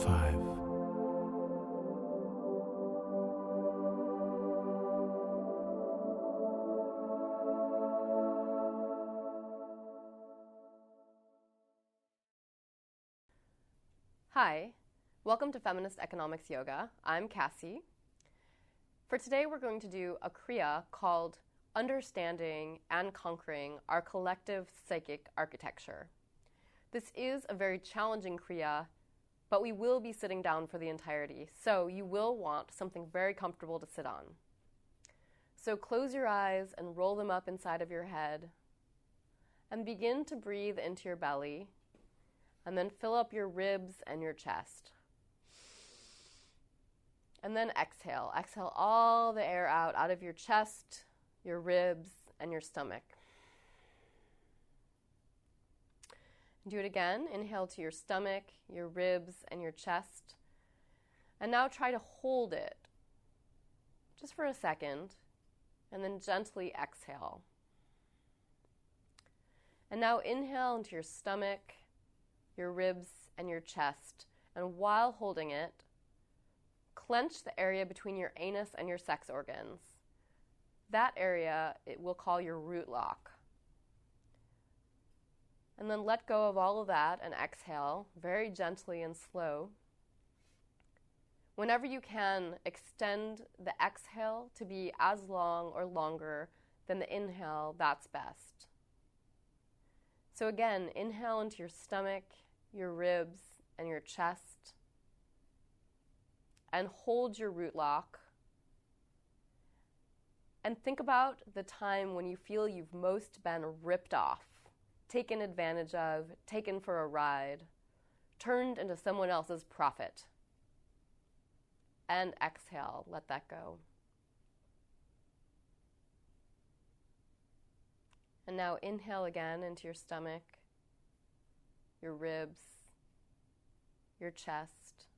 5. Hi, welcome to Feminist Economics Yoga. I'm Cassie. For today, we're going to do a kriya called Understanding and Conquering Our Collective Psychic Architecture. This is a very challenging kriya, but we will be sitting down for the entirety, so you will want something very comfortable to sit on. So close your eyes and roll them up inside of your head, and begin to breathe into your belly, and then fill up your ribs and your chest. And then exhale. Exhale all the air out of your chest, your ribs, and your stomach. Do it again. Inhale to your stomach, your ribs, and your chest. And now try to hold it just for a second, and then gently exhale. And now inhale into your stomach, your ribs, and your chest. And while holding it, clench the area between your anus and your sex organs. That area, we'll call your root lock. And then let go of all of that and exhale very gently and slow. Whenever you can, extend the exhale to be as long or longer than the inhale, that's best. So again, inhale into your stomach, your ribs, and your chest. And hold your root lock. And think about the time when you feel you've most been ripped off, taken advantage of, taken for a ride, turned into someone else's profit. And exhale, let that go. And now inhale again into your stomach, your ribs, your chest.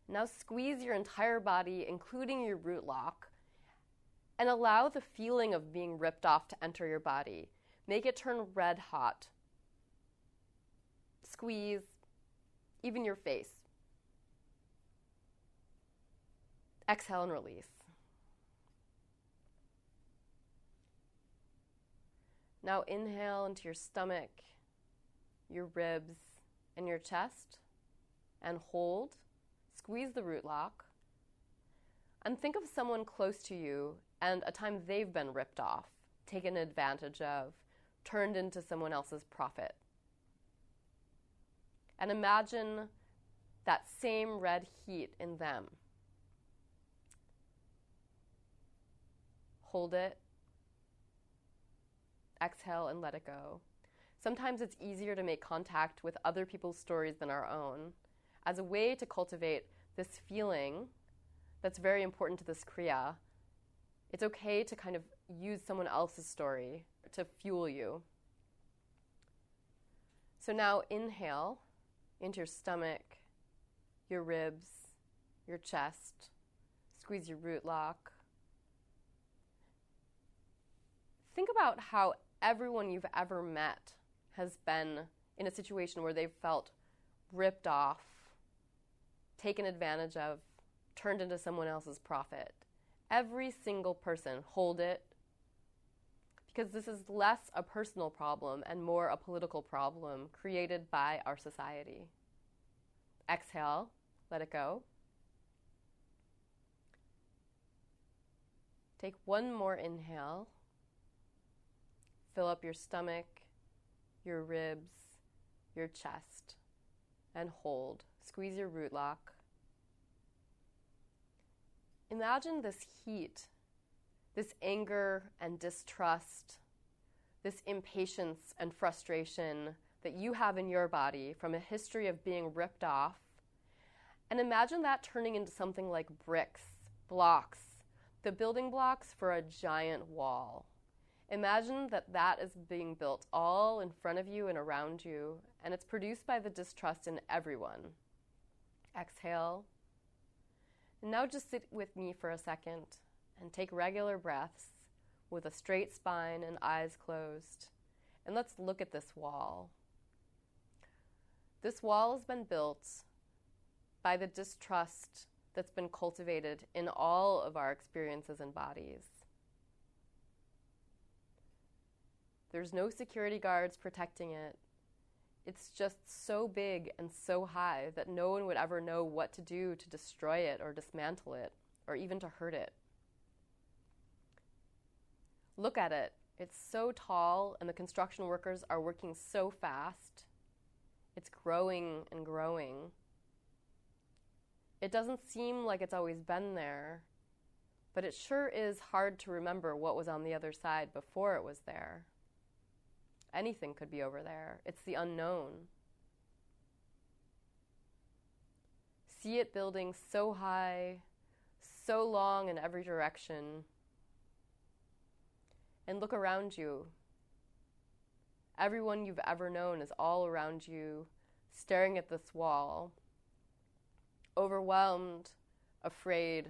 Now squeeze your entire body, including your root lock, and allow the feeling of being ripped off to enter your body. Make it turn red hot. Squeeze, even your face. Exhale and release. Now inhale into your stomach, your ribs, and your chest, and hold. Squeeze the root lock. And think of someone close to you and a time they've been ripped off, taken advantage of, turned into someone else's profit. And imagine that same red heat in them. Hold it. Exhale and let it go. Sometimes it's easier to make contact with other people's stories than our own, as a way to cultivate this feeling that's very important to this kriya. It's okay to kind of use someone else's story to fuel you. So now inhale into your stomach, your ribs, your chest. Squeeze your root lock. Think about how everyone you've ever met has been in a situation where they've felt ripped off, taken advantage of, turned into someone else's profit. Every single person, hold it, because this is less a personal problem and more a political problem created by our society. Exhale, let it go. Take one more inhale. Fill up your stomach, your ribs, your chest, and hold. Squeeze your root lock. Imagine this heat, this anger and distrust, this impatience and frustration that you have in your body from a history of being ripped off. And imagine that turning into something like bricks, blocks, the building blocks for a giant wall. Imagine that that is being built all in front of you and around you, and it's produced by the distrust in everyone. Exhale. And now just sit with me for a second and take regular breaths with a straight spine and eyes closed. And let's look at this wall. This wall has been built by the distrust that's been cultivated in all of our experiences and bodies. There's no security guards protecting it. It's just so big and so high that no one would ever know what to do to destroy it or dismantle it or even to hurt it. Look at it. It's so tall and the construction workers are working so fast. It's growing and growing. It doesn't seem like it's always been there, but it sure is hard to remember what was on the other side before it was there. Anything could be over there. It's the unknown. See it building so high, so long in every direction. And look around you. Everyone you've ever known is all around you, staring at this wall, overwhelmed, afraid,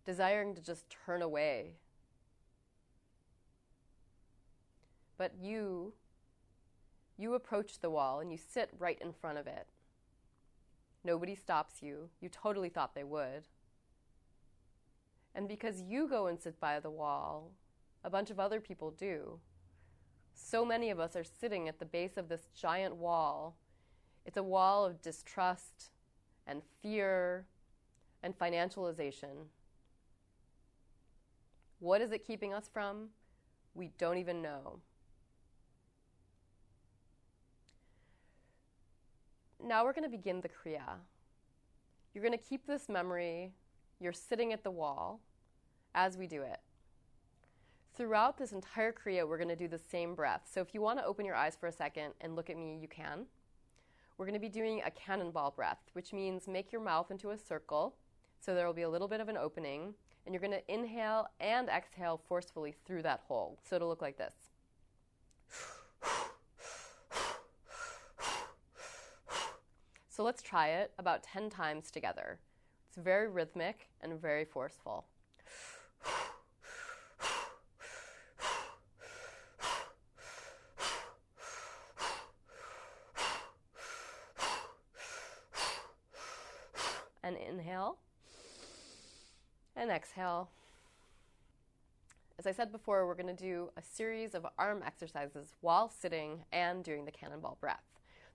desiring to just turn away. But you approach the wall and you sit right in front of it. Nobody stops you. You totally thought they would. And because you go and sit by the wall, a bunch of other people do. So many of us are sitting at the base of this giant wall. It's a wall of distrust and fear and financialization. What is it keeping us from? We don't even know. Now we're going to begin the kriya. You're going to keep this memory. You're sitting at the wall as we do it. Throughout this entire kriya, we're going to do the same breath. So if you want to open your eyes for a second and look at me, you can. We're going to be doing a cannonball breath, which means make your mouth into a circle. So there will be a little bit of an opening. And you're going to inhale and exhale forcefully through that hole. So it'll look like this. So let's try it about 10 times together. It's very rhythmic and very forceful. And inhale and exhale. As I said before, we're going to do a series of arm exercises while sitting and doing the cannonball breath.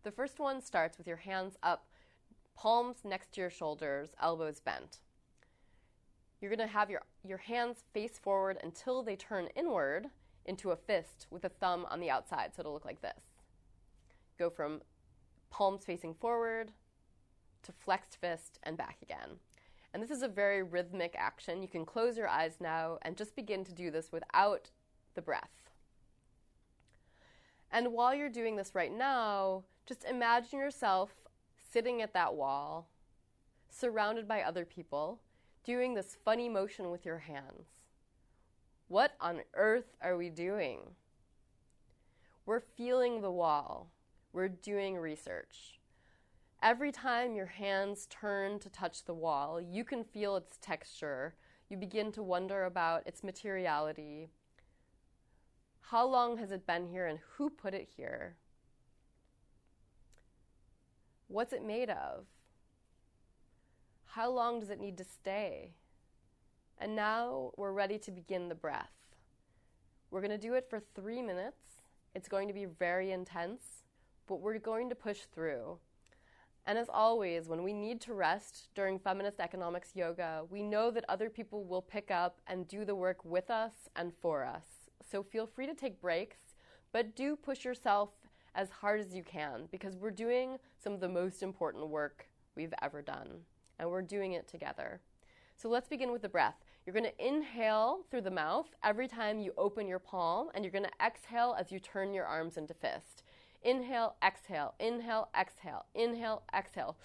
The first one starts with your hands up, palms next to your shoulders, elbows bent. You're going to have your hands face forward until they turn inward into a fist with a thumb on the outside, so it'll look like this. Go from palms facing forward to flexed fist and back again. And this is a very rhythmic action. You can close your eyes now and just begin to do this without the breath. And while you're doing this right now, just imagine yourself sitting at that wall, surrounded by other people, doing this funny motion with your hands. What on earth are we doing? We're feeling the wall. We're doing research. Every time your hands turn to touch the wall, you can feel its texture. You begin to wonder about its materiality. How long has it been here and who put it here? What's it made of? How long does it need to stay? And now we're ready to begin the breath. We're going to do it for 3 minutes. It's going to be very intense, but we're going to push through. And as always, when we need to rest during Feminist Economics Yoga, we know that other people will pick up and do the work with us and for us. So feel free to take breaks, but do push yourself as hard as you can, because we're doing some of the most important work we've ever done, and we're doing it together. So let's begin with the breath. You're going to inhale through the mouth every time you open your palm, and you're going to exhale as you turn your arms into fist. Inhale, exhale, inhale, exhale, inhale, exhale.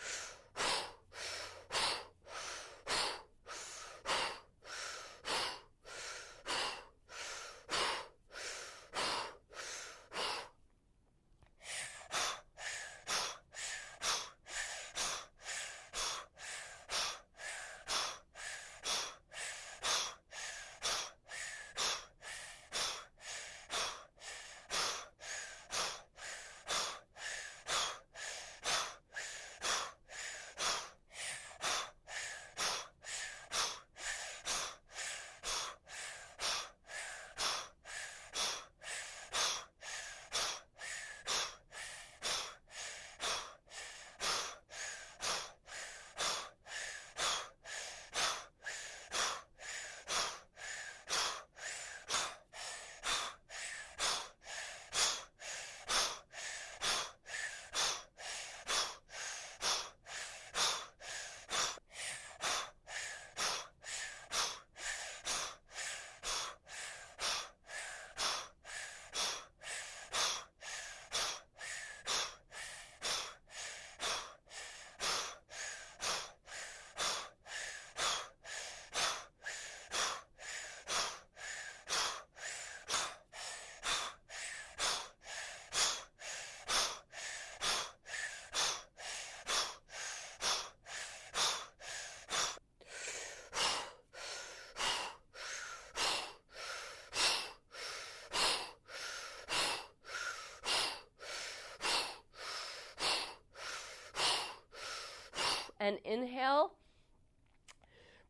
And inhale.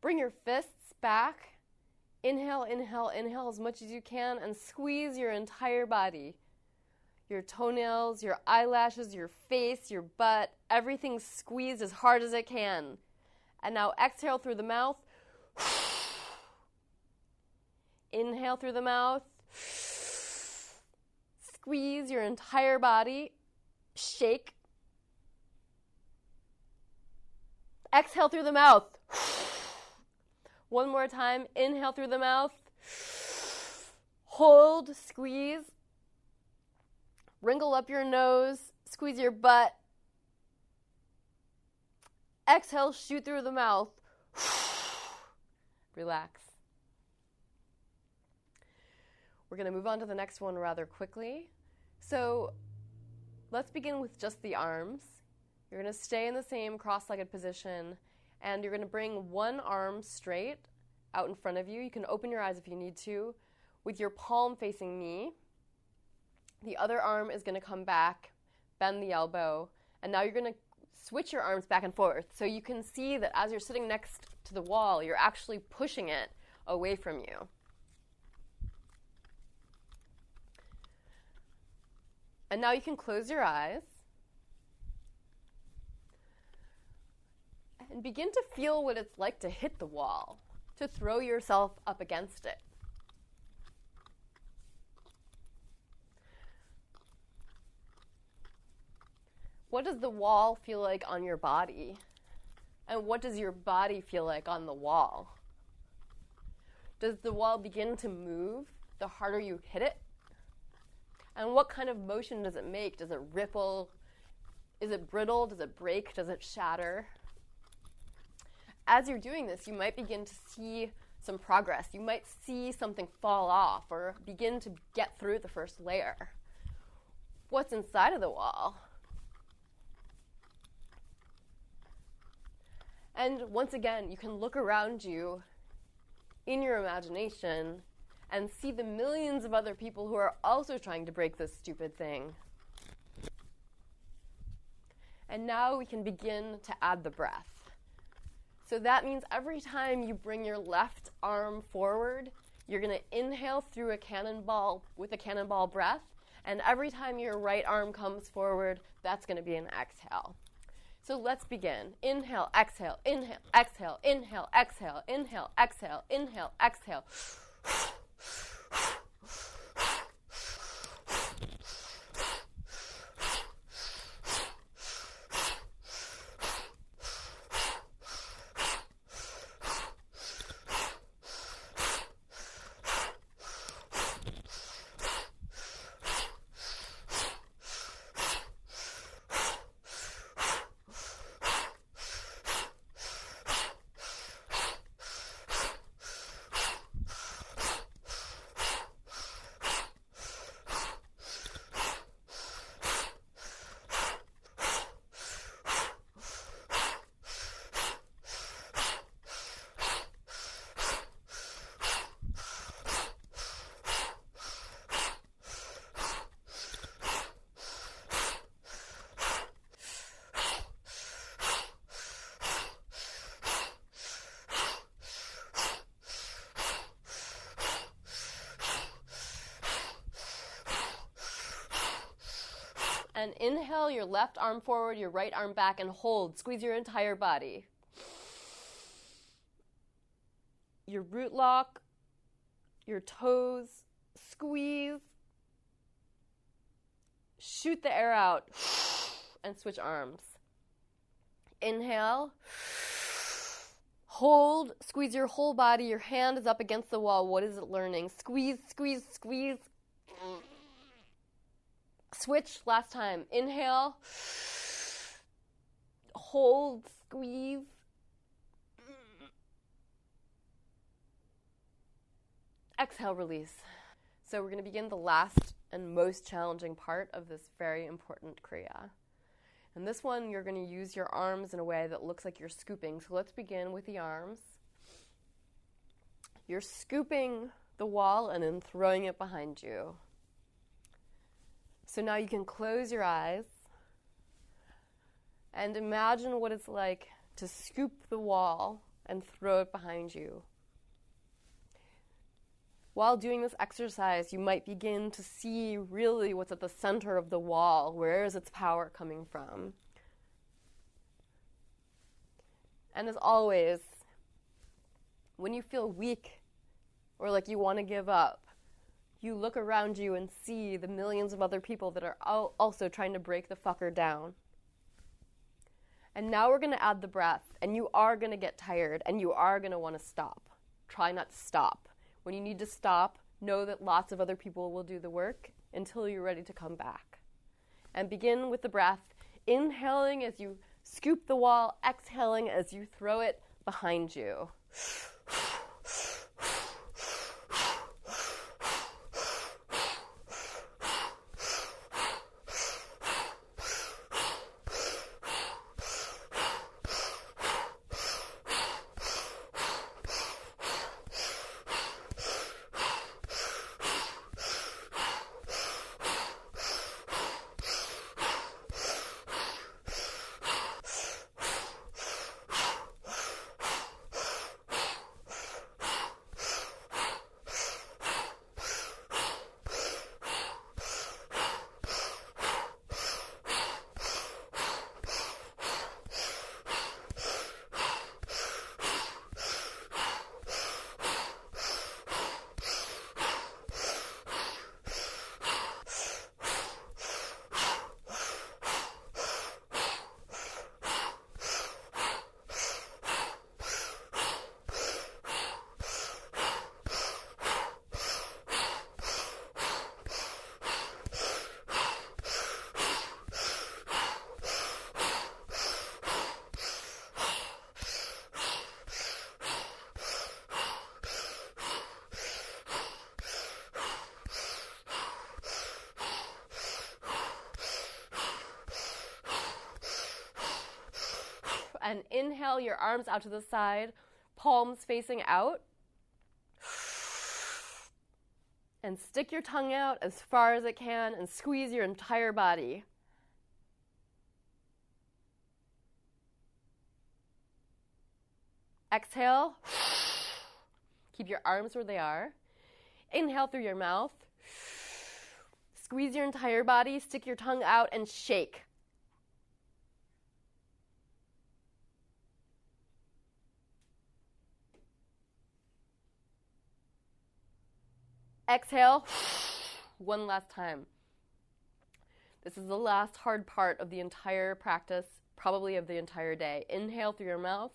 Bring your fists back. Inhale, inhale, inhale as much as you can and squeeze your entire body. Your toenails, your eyelashes, your face, your butt, everything squeezed as hard as it can. And now exhale through the mouth. Inhale through the mouth. Squeeze your entire body. Shake. Exhale through the mouth. One more time. Inhale through the mouth. Hold, squeeze. Wrinkle up your nose. Squeeze your butt. Exhale, shoot through the mouth. Relax. We're going to move on to the next one rather quickly. So let's begin with just the arms. You're going to stay in the same cross-legged position, and you're going to bring one arm straight out in front of you. You can open your eyes if you need to, with your palm facing me. The other arm is going to come back, bend the elbow, and now you're going to switch your arms back and forth. So you can see that as you're sitting next to the wall, you're actually pushing it away from you. And now you can close your eyes and begin to feel what it's like to hit the wall, to throw yourself up against it. What does the wall feel like on your body? And what does your body feel like on the wall? Does the wall begin to move the harder you hit it? And what kind of motion does it make? Does it ripple? Is it brittle? Does it break? Does it shatter? As you're doing this, you might begin to see some progress. You might see something fall off or begin to get through the first layer. What's inside of the wall? And once again, you can look around you in your imagination and see the millions of other people who are also trying to break this stupid thing. And now we can begin to add the breath. So that means every time you bring your left arm forward, you're going to inhale through a cannonball with a cannonball breath, and every time your right arm comes forward, that's going to be an exhale. So let's begin. Inhale, exhale, inhale, exhale, inhale, exhale, inhale, exhale, inhale, exhale. And inhale your left arm forward, your right arm back, and hold. Squeeze your entire body. Your root lock, your toes, squeeze. Shoot the air out and switch arms. Inhale. Hold, squeeze your whole body. Your hand is up against the wall. What is it learning? Squeeze, squeeze, squeeze. Switch last time. Inhale. Hold, squeeze. Exhale, release. So we're going to begin the last and most challenging part of this very important kriya. And this one, you're going to use your arms in a way that looks like you're scooping. So let's begin with the arms. You're scooping the wall and then throwing it behind you. So now you can close your eyes and imagine what it's like to scoop the wall and throw it behind you. While doing this exercise, you might begin to see really what's at the center of the wall. Where is its power coming from? And as always, when you feel weak or like you want to give up, you look around you and see the millions of other people that are also trying to break the fucker down. And now we're going to add the breath, and you are going to get tired, and you are going to want to stop. Try not to stop. When you need to stop, know that lots of other people will do the work until you're ready to come back. And begin with the breath, inhaling as you scoop the wall, exhaling as you throw it behind you. And inhale your arms out to the side, palms facing out. And stick your tongue out as far as it can and squeeze your entire body. Exhale. Keep your arms where they are. Inhale through your mouth. Squeeze your entire body, stick your tongue out, and shake. Exhale, one last time. This is the last hard part of the entire practice, probably of the entire day. Inhale through your mouth.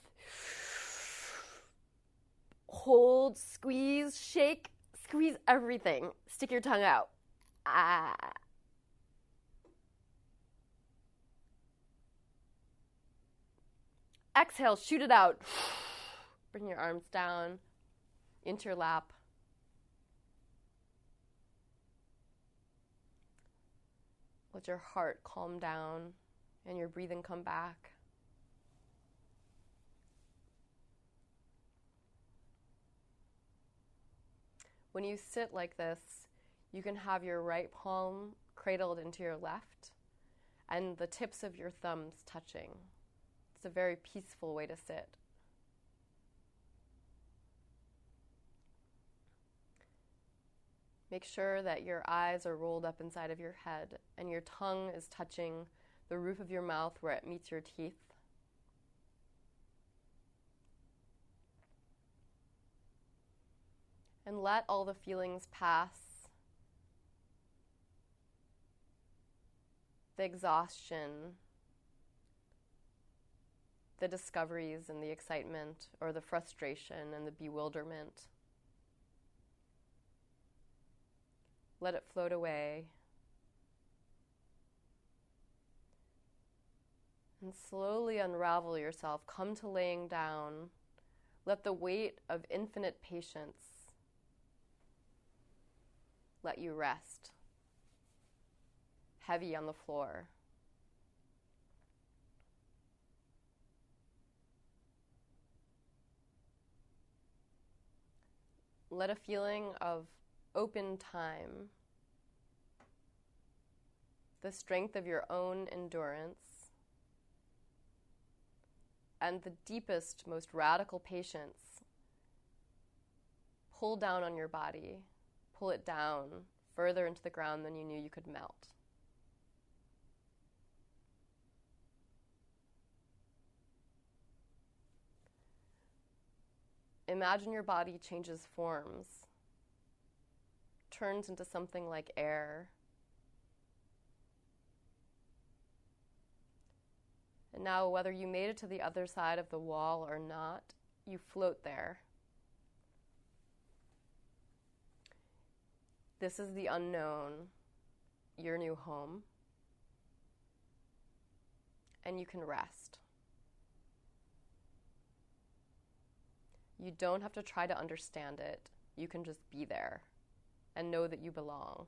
Hold, squeeze, shake, squeeze everything. Stick your tongue out. Ah. Exhale, shoot it out. Bring your arms down into your lap. Let your heart calm down and your breathing come back. When you sit like this, you can have your right palm cradled into your left and the tips of your thumbs touching. It's a very peaceful way to sit. Make sure that your eyes are rolled up inside of your head and your tongue is touching the roof of your mouth where it meets your teeth. And let all the feelings pass. The exhaustion, the discoveries and the excitement, or the frustration and the bewilderment. Let it float away. And slowly unravel yourself. Come to laying down. Let the weight of infinite patience let you rest. Heavy on the floor. Let a feeling of open time, the strength of your own endurance, and the deepest, most radical patience, pull down on your body, pull it down further into the ground than you knew you could melt. Imagine your body changes forms, turns into something like air. And now, whether you made it to the other side of the wall or not, you float there. This is the unknown, your new home, and you can rest. You don't have to try to understand it. You can just be there and know that you belong.